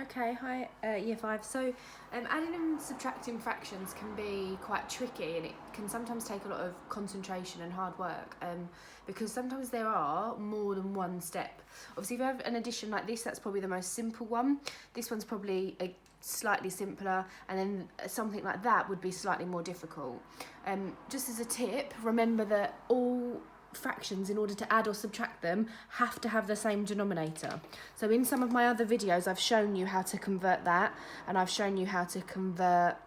Okay, hi, Year 5. So, adding and subtracting fractions can be quite tricky, and it can sometimes take a lot of concentration and hard work, because sometimes there are more than one step. Obviously, if you have an addition like this, that's probably the most simple one. This one's probably slightly simpler, and then something like that would be slightly more difficult. Just as a tip, remember that all fractions, in order to add or subtract them, have to have the same denominator. So in some of my other videos I've shown you how to convert that, and I've shown you how to convert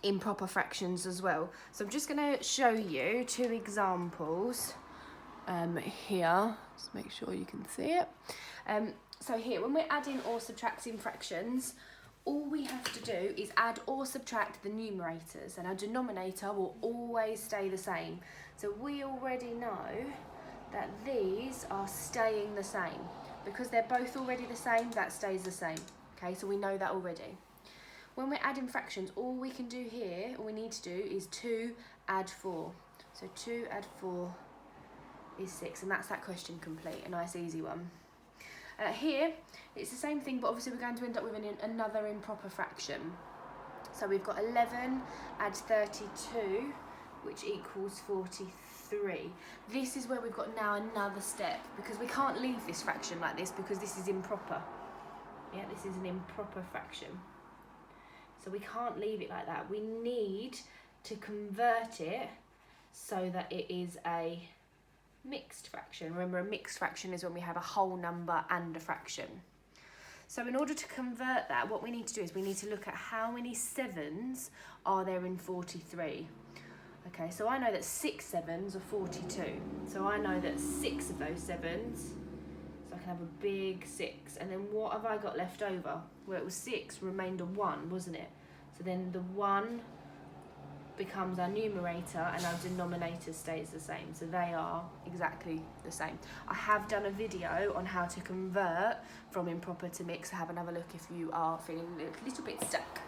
improper fractions as well. So I'm just going to show you two examples here. Just make sure you can see it. So here, when we're adding or subtracting fractions, all we have to do is add or subtract the numerators, and our denominator will always stay the same. So we already know that these are staying the same. Because they're both already the same, that stays the same. Okay, so we know that already. When we're adding fractions, all we can do here, all we need to do is 2 add 4. So 2 add 4 is 6, and that's that question complete, a nice easy one. Here, it's the same thing, but obviously we're going to end up with another improper fraction. So we've got 11 add 32, which equals 43. This is where we've got now another step, because we can't leave this fraction like this because this is improper. Yeah, this is an improper fraction. So we can't leave it like that. We need to convert it so that it is a mixed fraction. Remember, a mixed fraction is when we have a whole number and a fraction. So in order to convert that, what we need to do is we need to look at how many 7s are there in 43. Okay, so I know that 6 7s are 42. So I know that 6 of those 7s, so I can have a big 6. And then what have I got left over? Well, it was 6, remained a 1, wasn't it? So then the 1 becomes our numerator and our denominator stays the same. So they are exactly the same. I have done a video on how to convert from improper to mixed. Have another look if you are feeling a little bit stuck.